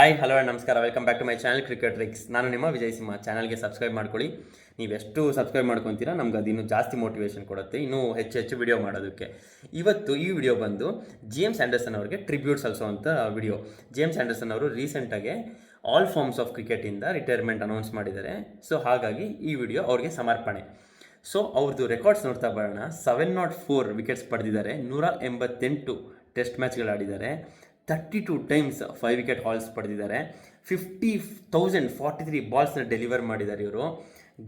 Hi hello ನಮಸ್ಕಾರ, welcome back to my channel cricket tricks. ನಾನು ನಿಮ್ಮ ವಿಜಯ್ ಸಿಂಹ. ಚಾನಲ್ಗೆ ಸಬ್ಸ್ಕ್ರೈಬ್ ಮಾಡ್ಕೊಳ್ಳಿ. ನೀವೆಷ್ಟು ಸಬ್ಸ್ಕ್ರೈಬ್ ಮಾಡ್ಕೊತೀರಾ ನಮ್ಗೆ ಅದು ಇನ್ನೂ ಜಾಸ್ತಿ ಮೋಟಿವೇಶನ್ ಕೊಡುತ್ತೆ, ಇನ್ನೂ ಹೆಚ್ಚು ವಿಡಿಯೋ ಮಾಡೋದಕ್ಕೆ. ಇವತ್ತು ಈ ವಿಡಿಯೋ ಬಂದು ಜೇಮ್ಸ್ ಆ್ಯಂಡರ್ಸನ್ ಅವರಿಗೆ ಟ್ರಿಬ್ಯೂಟ್ ಸಲ್ಲಿಸುವಂಥ ವಿಡಿಯೋ. ಜೇಮ್ಸ್ ಆ್ಯಂಡರ್ಸನ್ ಅವರು ರೀಸೆಂಟಾಗಿ ಆಲ್ ಫಾರ್ಮ್ಸ್ ಆಫ್ ಕ್ರಿಕೆಟಿಂದ ರಿಟೈರ್ಮೆಂಟ್ ಅನೌನ್ಸ್ ಮಾಡಿದ್ದಾರೆ. ಸೊ ಹಾಗಾಗಿ ಈ ವಿಡಿಯೋ ಅವ್ರಿಗೆ ಸಮರ್ಪಣೆ. ಸೊ ಅವ್ರದ್ದು ರೆಕಾರ್ಡ್ಸ್ ನೋಡ್ತಾ ಬರೋಣ. 704 ವಿಕೆಟ್ಸ್ ಪಡೆದಿದ್ದಾರೆ, 188 ಟೆಸ್ಟ್ ಮ್ಯಾಚ್ಗಳು ಆಡಿದ್ದಾರೆ, 32 ಟೈಮ್ಸ್ 5 ವಿಕೆಟ್ ಹಾಲ್ಸ್ ಪಡೆದಿದ್ದಾರೆ, 50,043 ಬಾಲ್ಸ್ನ ಡೆಲಿವರ್ ಮಾಡಿದ್ದಾರೆ. ಇವರು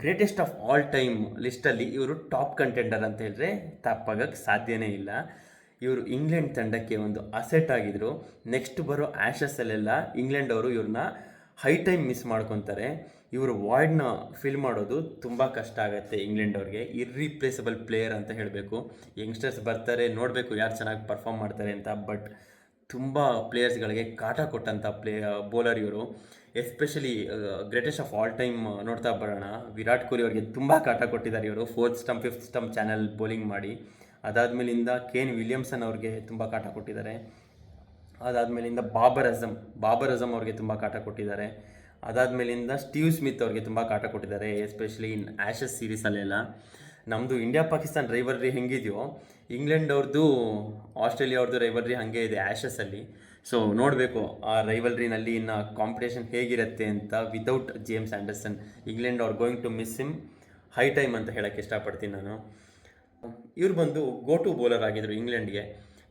ಗ್ರೇಟೆಸ್ಟ್ ಆಫ್ ಆಲ್ ಟೈಮ್ ಲಿಸ್ಟಲ್ಲಿ ಇವರು ಟಾಪ್ ಕಂಟೆಂಡರ್ ಅಂತ ಹೇಳಿದ್ರೆ ತಪ್ಪಾಗಕ್ಕೆ ಸಾಧ್ಯನೇ ಇಲ್ಲ. ಇವರು ಇಂಗ್ಲೆಂಡ್ ತಂಡಕ್ಕೆ ಒಂದು ಅಸೆಟ್ ಆಗಿದ್ರು. ನೆಕ್ಸ್ಟ್ ಬರೋ ಆ್ಯಶಸ್ಸಲ್ಲೆಲ್ಲ ಇಂಗ್ಲೆಂಡ್ ಅವರು ಇವ್ರನ್ನ ಹೈ ಟೈಮ್ ಮಿಸ್ ಮಾಡ್ಕೊತಾರೆ. ಇವರು ವಾಯ್ಡ್ನ ಫಿಲ್ ಮಾಡೋದು ತುಂಬ ಕಷ್ಟ ಆಗುತ್ತೆ ಇಂಗ್ಲೆಂಡ್ ಅವ್ರಿಗೆ. ಇರ್ರಿಪ್ಲೇಸಬಲ್ ಪ್ಲೇಯರ್ ಅಂತ ಹೇಳಬೇಕು. ಯಂಗ್ಸ್ಟರ್ಸ್ ಬರ್ತಾರೆ, ನೋಡಬೇಕು ಯಾರು ಚೆನ್ನಾಗಿ ಪರ್ಫಾರ್ಮ್ ಮಾಡ್ತಾರೆ ಅಂತ. ಬಟ್ ತುಂಬ ಪ್ಲೇಯರ್ಸ್ಗಳಿಗೆ ಕಾಟ ಕೊಟ್ಟಂಥ ಬೌಲರ್ ಇವರು. Especially greatest of all time ನೋಡ್ತಾ ಬರೋಣ, ವಿರಾಟ್ ಕೊಹ್ಲಿ ಅವರಿಗೆ ತುಂಬ ಕಾಟ ಕೊಟ್ಟಿದ್ದಾರೆ ಇವರು. 4th stump 5th stump channel bowling ಮಾಡಿ. ಅದಾದಮೇಲಿಂದ ಕೇನ್ ವಿಲಿಯಮ್ಸನ್ ಅವ್ರಿಗೆ ತುಂಬ ಕಾಟ ಕೊಟ್ಟಿದ್ದಾರೆ. ಅದಾದಮೇಲಿಂದ ಬಾಬರ್ ಅಜಮ್ ಅವ್ರಿಗೆ ತುಂಬ ಕಾಟ ಕೊಟ್ಟಿದ್ದಾರೆ. ಅದಾದಮೇಲಿಂದ ಸ್ಟೀವ್ ಸ್ಮಿತ್ ಅವ್ರಿಗೆ ತುಂಬ ಕಾಟ ಕೊಟ್ಟಿದ್ದಾರೆ, ಎಸ್ಪೆಷಲಿ ಇನ್ ಆ್ಯಶಸ್ ಸೀರೀಸಲ್ಲೆಲ್ಲ. ನಮ್ಮದು ಇಂಡಿಯಾ ಪಾಕಿಸ್ತಾನ್ ರೈವಲ್ರಿ ಹೆಂಗಿದೆಯೋ, ಇಂಗ್ಲೆಂಡ್ ಅವ್ರದ್ದು ಆಸ್ಟ್ರೇಲಿಯಾ ಅವ್ರದ್ದು ರೈವಲ್ರಿ ಹಾಗೆ ಇದೆ ಆ್ಯಶಸ್ಸಲ್ಲಿ. ಸೊ ನೋಡಬೇಕು ಆ ರೈವಲ್ರಿನಲ್ಲಿ ಇನ್ನು ಕಾಂಪಿಟೇಷನ್ ಹೇಗಿರುತ್ತೆ ಅಂತ. ವಿತೌಟ್ ಜೇಮ್ಸ್ ಆ್ಯಂಡರ್ಸನ್ ಇಂಗ್ಲೆಂಡ್ ಅವ್ರು going to miss him high time ಅಂತ ಹೇಳೋಕ್ಕೆ ಇಷ್ಟಪಡ್ತೀನಿ ನಾನು. ಇವ್ರು ಬಂದು ಗೋ ಟು ಬೌಲರ್ ಆಗಿದ್ರು ಇಂಗ್ಲೆಂಡ್ಗೆ.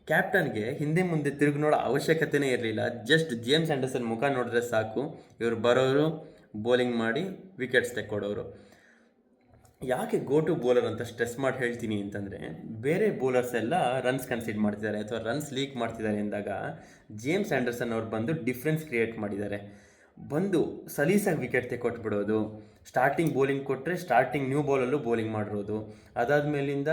ಕ್ಯಾಪ್ಟನ್ಗೆ ಹಿಂದೆ ಮುಂದೆ ತಿರುಗಿ ನೋಡೋ ಅವಶ್ಯಕತೆಯೇ ಇರಲಿಲ್ಲ. ಜಸ್ಟ್ ಜೇಮ್ಸ್ ಆ್ಯಂಡರ್ಸನ್ ಮುಖ ನೋಡಿದ್ರೆ ಸಾಕು, ಇವರು ಬರೋರು ಬೌಲಿಂಗ್ ಮಾಡಿ ವಿಕೆಟ್ಸ್ ತೆಕ್ಕೊಡೋರು. ಯಾಕೆ ಗೋ ಟು ಬೌಲರ್ ಅಂತ ಸ್ಟ್ರೆಸ್ ಮಾಡಿ ಹೇಳ್ತೀನಿ ಅಂತಂದರೆ, ಬೇರೆ ಬೌಲರ್ಸ್ ಎಲ್ಲ ರನ್ಸ್ ಕನ್ಸಿಡ್ ಮಾಡ್ತಿದ್ದಾರೆ ಅಥವಾ ರನ್ಸ್ ಲೀಕ್ ಮಾಡ್ತಿದ್ದಾರೆ ಎಂದಾಗ ಜೇಮ್ಸ್ ಆ್ಯಂಡರ್ಸನ್ ಅವ್ರು ಬಂದು ಡಿಫ್ರೆನ್ಸ್ ಕ್ರಿಯೇಟ್ ಮಾಡಿದ್ದಾರೆ. ಬಂದು ಸಲೀಸಾಗಿ ವಿಕೆಟ್ ತೆಕ್ಕೊಟ್ಬಿಡೋದು, ಸ್ಟಾರ್ಟಿಂಗ್ ಬೌಲಿಂಗ್ ಕೊಟ್ಟರೆ ಸ್ಟಾರ್ಟಿಂಗ್ ನ್ಯೂ ಬಾಲಲ್ಲೂ ಬೌಲಿಂಗ್ ಮಾಡಿರೋದು, ಅದಾದಮೇಲಿಂದ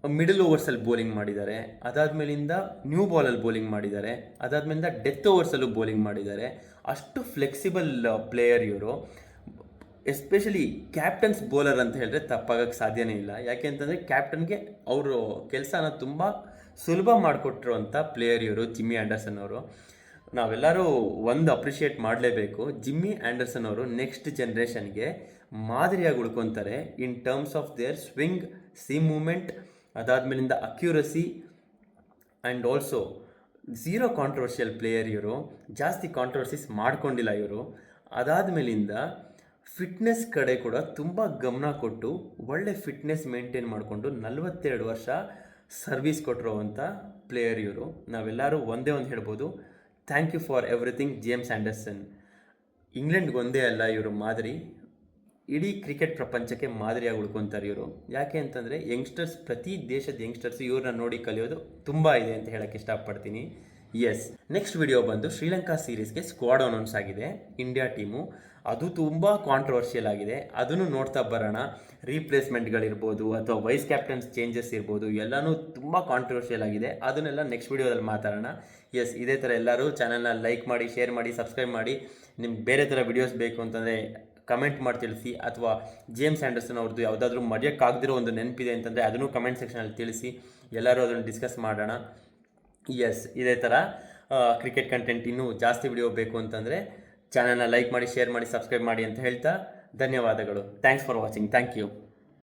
ಮಿಡಲ್ ಓವರ್ಸಲ್ಲಿ ಬೌಲಿಂಗ್ ಮಾಡಿದ್ದಾರೆ, ಅದಾದಮೇಲಿಂದ ನ್ಯೂ ಬಾಲಲ್ಲಿ ಬೌಲಿಂಗ್ ಮಾಡಿದ್ದಾರೆ, ಅದಾದಮೇಲಿಂದ ಡೆತ್ ಓವರ್ಸಲ್ಲೂ ಬೌಲಿಂಗ್ ಮಾಡಿದ್ದಾರೆ. ಅಷ್ಟು ಫ್ಲೆಕ್ಸಿಬಲ್ ಪ್ಲೇಯರ್ ಇವರು. ಎಸ್ಪೆಷಲಿ ಕ್ಯಾಪ್ಟನ್ಸ್ ಬೌಲರ್ ಅಂತ ಹೇಳಿದ್ರೆ ತಪ್ಪಾಗಕ್ಕೆ ಸಾಧ್ಯನೇ ಇಲ್ಲ. ಯಾಕೆ ಅಂತಂದರೆ ಕ್ಯಾಪ್ಟನ್ಗೆ ಅವರು ಕೆಲಸನ ತುಂಬ ಸುಲಭ ಮಾಡಿಕೊಟ್ಟಿರುವಂಥ ಪ್ಲೇಯರ್ ಇವರು ಜಿಮ್ಮಿ ಆ್ಯಂಡರ್ಸನ್ ಅವರು. ನಾವೆಲ್ಲರೂ ಒಂದು ಅಪ್ರಿಷಿಯೇಟ್ ಮಾಡಲೇಬೇಕು. ಜಿಮ್ಮಿ ಆ್ಯಂಡರ್ಸನ್ ಅವರು ನೆಕ್ಸ್ಟ್ ಜನ್ರೇಷನ್ಗೆ ಮಾದರಿಯಾಗಿ ಉಳ್ಕೊತಾರೆ in terms of their swing, seam movement, ಅದಾದಮೇಲಿಂದ accuracy and also zero controversial player ಇವರು. ಜಾಸ್ತಿ ಕಾಂಟ್ರವರ್ಸೀಸ್ ಮಾಡ್ಕೊಂಡಿಲ್ಲ ಇವರು. ಅದಾದಮೇಲಿಂದ ಫಿಟ್ನೆಸ್ ಕಡೆ ಕೂಡ ತುಂಬ ಗಮನ ಕೊಟ್ಟು ಒಳ್ಳೆ ಫಿಟ್ನೆಸ್ ಮೇಂಟೈನ್ ಮಾಡಿಕೊಂಡು 42 ವರ್ಷ ಸರ್ವೀಸ್ ಕೊಟ್ಟಿರುವಂಥ ಪ್ಲೇಯರ್ ಇವರು. ನಾವೆಲ್ಲರೂ ಒಂದೇ ಒಂದು ಹೇಳ್ಬೋದು, thank you for everything James Anderson. ಇಂಗ್ಲೆಂಡ್ಗೆ ಒಂದೇ ಅಲ್ಲ ಇವರು ಮಾದರಿ, ಇಡೀ ಕ್ರಿಕೆಟ್ ಪ್ರಪಂಚಕ್ಕೆ ಮಾದರಿಯಾಗಿ ಉಳ್ಕೊತಾರೆ ಇವರು. ಯಾಕೆ ಅಂತಂದರೆ ಯಂಗ್ಸ್ಟರ್ಸ್, ಪ್ರತಿ ದೇಶದ ಯಂಗ್ಸ್ಟರ್ಸ್ ಇವ್ರನ್ನ ನೋಡಿ ಕಲಿಯೋದು ತುಂಬ ಇದೆ ಅಂತ ಹೇಳೋಕ್ಕೆ ಇಷ್ಟಪಡ್ತೀನಿ. ಎಸ್, ನೆಕ್ಸ್ಟ್ ವಿಡಿಯೋ ಬಂದು ಶ್ರೀಲಂಕಾ ಸೀರೀಸ್ಗೆ ಸ್ಕ್ವಾಡ್ ಅನೌನ್ಸ್ ಆಗಿದೆ ಇಂಡಿಯಾ ಟೀಮು. ಅದು ತುಂಬ ಕಾಂಟ್ರವರ್ಷಿಯಲ್ ಆಗಿದೆ, ಅದನ್ನು ನೋಡ್ತಾ ಬರೋಣ. ರೀಪ್ಲೇಸ್ಮೆಂಟ್ಗಳಿರ್ಬೋದು ಅಥವಾ ವೈಸ್ ಕ್ಯಾಪ್ಟನ್ಸ್ ಚೇಂಜಸ್ ಇರ್ಬೋದು, ಎಲ್ಲನೂ ತುಂಬ ಕಾಂಟ್ರವರ್ಷಿಯಲ್ ಆಗಿದೆ. ಅದನ್ನೆಲ್ಲ ನೆಕ್ಸ್ಟ್ ವಿಡಿಯೋದಲ್ಲಿ ಮಾತಾಡೋಣ. ಎಸ್, ಇದೇ ಥರ ಎಲ್ಲರೂ ಚಾನಲ್ನ ಲೈಕ್ ಮಾಡಿ, ಶೇರ್ ಮಾಡಿ, ಸಬ್ಸ್ಕ್ರೈಬ್ ಮಾಡಿ. ನಿಮ್ಗೆ ಬೇರೆ ಥರ ವಿಡಿಯೋಸ್ ಬೇಕು ಅಂತಂದರೆ ಕಮೆಂಟ್ ಮಾಡಿ ತಿಳಿಸಿ. ಅಥವಾ ಜೇಮ್ಸ್ ಆ್ಯಂಡರ್ಸನ್ ಅವ್ರದ್ದು ಯಾವುದಾದ್ರೂ ಮರೆಯೋಕ್ಕಾಗದಿರೋ ಒಂದು ನೆನಪಿದೆ ಅಂತಂದರೆ ಅದನ್ನು ಕಮೆಂಟ್ ಸೆಕ್ಷನಲ್ಲಿ ತಿಳಿಸಿ. ಎಲ್ಲರೂ ಅದನ್ನು ಡಿಸ್ಕಸ್ ಮಾಡೋಣ. ಎಸ್, ಇದೇ ಥರ ಕ್ರಿಕೆಟ್ ಕಂಟೆಂಟ್ ಇನ್ನೂ ಜಾಸ್ತಿ ವಿಡಿಯೋ ಬೇಕು ಅಂತಂದರೆ ಚಾನಲ್ನ ಲೈಕ್ ಮಾಡಿ, ಶೇರ್ ಮಾಡಿ, ಸಬ್ಸ್ಕ್ರೈಬ್ ಮಾಡಿ ಅಂತ ಹೇಳ್ತಾ ಧನ್ಯವಾದಗಳು. Thanks for watching. Thank you.